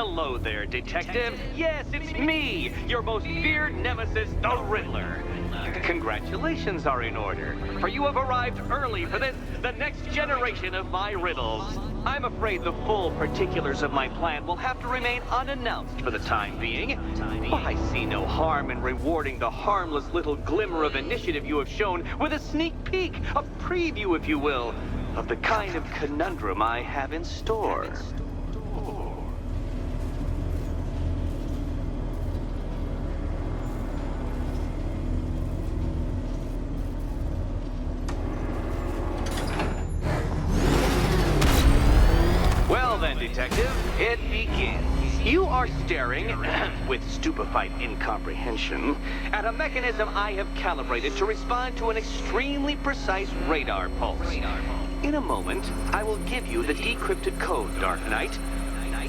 Hello there, Detective. Yes, it's me, your most feared nemesis, the Riddler. Congratulations are in order, for you have arrived early for this, the next generation of my riddles. I'm afraid the full particulars of my plan will have to remain unannounced for the time being. But I see no harm in rewarding the harmless little glimmer of initiative you have shown with a sneak peek, a preview, if you will, of the kind of conundrum I have in store. Well then, Detective, it begins. You are staring, with stupefied incomprehension, at a mechanism I have calibrated to respond to an extremely precise radar pulse. In a moment, I will give you the decrypted code, Dark Knight.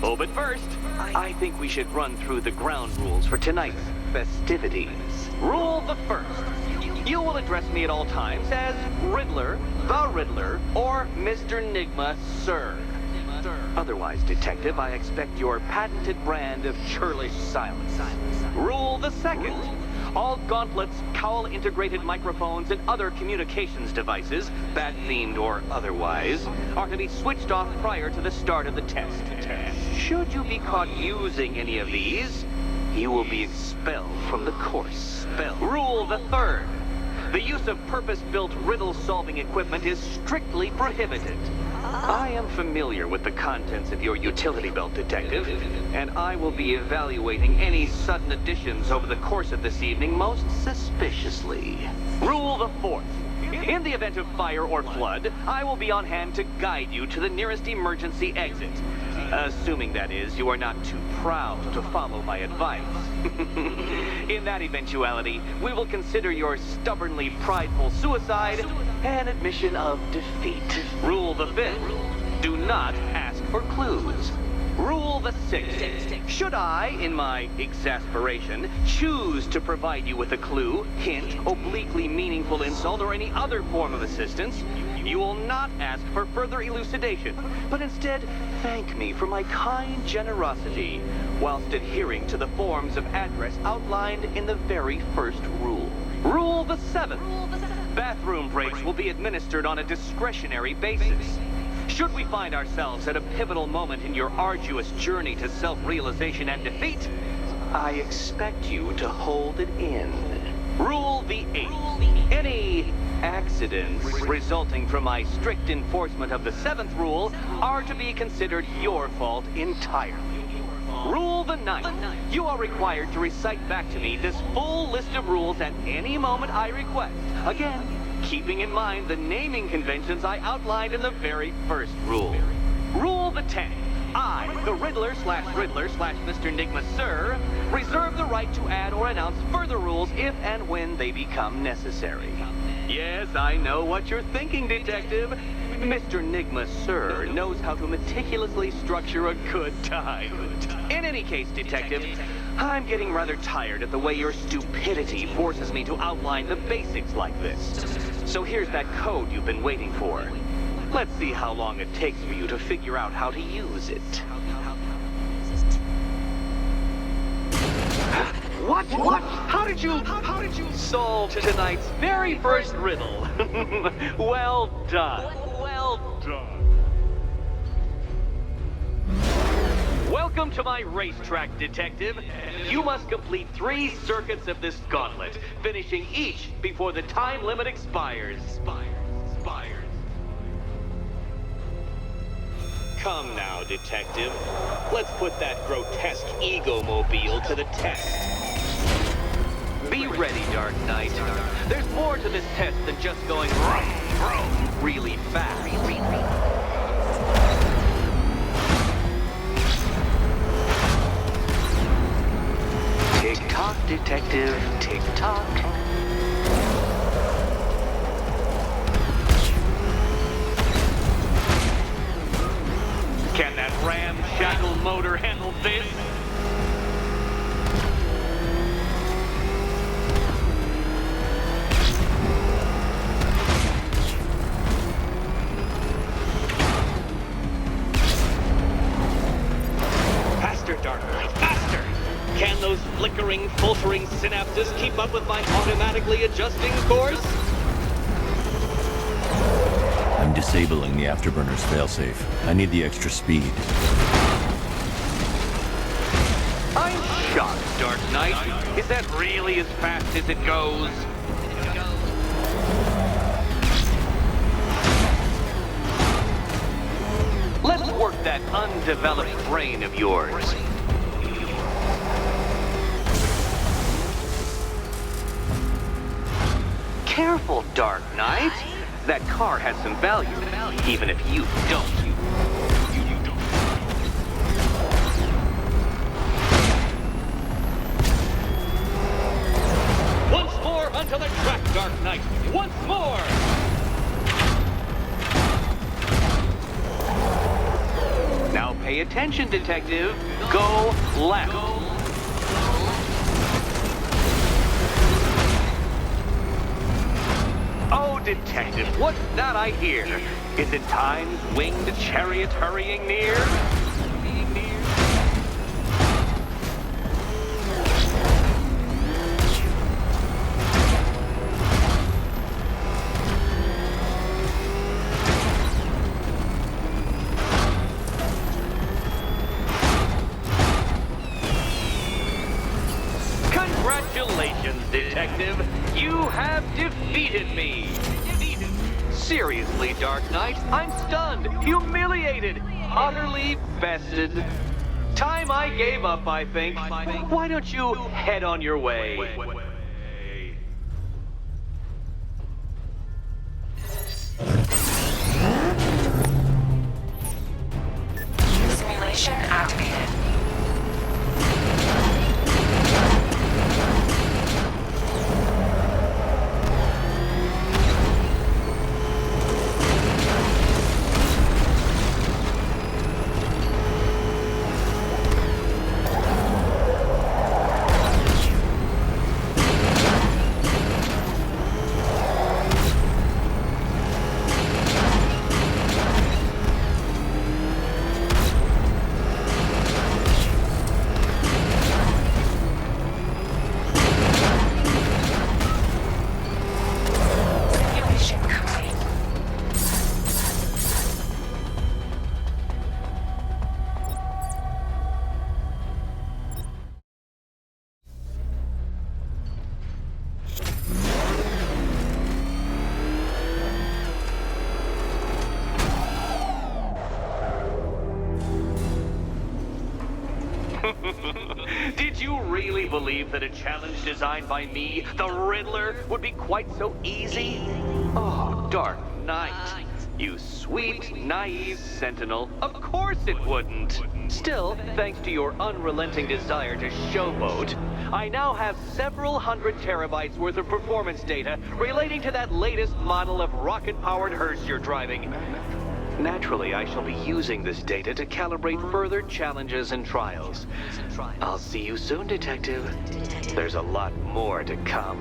Oh, but first, I think we should run through the ground rules for tonight's festivities. Rule the first. You will address me at all times as Riddler, the Riddler, or Mr. Nigma, sir. Otherwise, Detective, I expect your patented brand of churlish silence. Rule the second. All gauntlets, cowl-integrated microphones, and other communications devices, bat-themed or otherwise, are to be switched off prior to the start of the test. Should you be caught using any of these, you will be expelled from the course. Rule the third. The use of purpose-built riddle-solving equipment is strictly prohibited. I am familiar with the contents of your utility belt, Detective, and I will be evaluating any sudden additions over the course of this evening most suspiciously. Rule the fourth. In the event of fire or flood, I will be on hand to guide you to the nearest emergency exit. Assuming, that is, you are not too proud to follow my advice. In that eventuality, we will consider your stubbornly prideful suicide an admission of defeat. Rule the fifth. Do not ask for clues. Rule the sixth. Should I, in my exasperation, choose to provide you with a clue, hint, obliquely meaningful insult, or any other form of assistance, you will not ask for further elucidation, but instead thank me for my kind generosity, whilst adhering to the forms of address outlined in the very first rule. Rule the seventh. Bathroom breaks will be administered on a discretionary basis. Should we find ourselves at a pivotal moment in your arduous journey to self-realization and defeat, I expect you to hold it in. Rule the eighth. Any accidents resulting from my strict enforcement of the seventh rule are to be considered your fault entirely. Rule the ninth. You are required to recite back to me this full list of rules at any moment I request. Again, keeping in mind the naming conventions I outlined in the very first rule. Rule the 10th. I, the Riddler/Mr. Nigma, sir, reserve the right to add or announce further rules if and when they become necessary. Yes, I know what you're thinking, Detective. Mr. Nigma, sir, knows how to meticulously structure a good time. In any case, Detective, I'm getting rather tired at the way your stupidity forces me to outline the basics like this. So here's that code you've been waiting for. Let's see how long it takes for you to figure out how to use it. What? How did you solve tonight's very first riddle? Well done. Welcome to my racetrack, Detective. You must complete 3 circuits of this gauntlet, finishing each before the time limit expires. Come now, Detective. Let's put that grotesque ego-mobile to the test. Be ready, Dark Knight. There's more to this test than just going vroom, really fast. Tick-tock, Detective, tick-tock. Can that ramshackle motor handle this? Faster, Dark faltering synapses keep up with my automatically adjusting course? I'm disabling the afterburner's failsafe. I need the extra speed. I'm shocked, Dark Knight. Is that really as fast as it goes? Let's work that undeveloped brain of yours. Careful, Dark Knight. That car has some value, even if you don't. Once more onto the track, Dark Knight. Once more! Now pay attention, Detective. Go left. Oh, Detective, what's that I hear? Is it time's winged chariot hurrying near? Congratulations, Detective. You have defeated me. Seriously, Dark Knight, I'm stunned, humiliated, utterly bested. Time I gave up, I think. Why don't you head on your way? Simulation activated. Did you really believe that a challenge designed by me, the Riddler, would be quite so easy? Oh, Dark Knight. You sweet, naive sentinel. Of course it wouldn't. Still, thanks to your unrelenting desire to showboat, I now have several hundred terabytes worth of performance data relating to that latest model of rocket-powered hearse you're driving. Naturally, I shall be using this data to calibrate further challenges and trials. I'll see you soon, Detective. There's a lot more to come.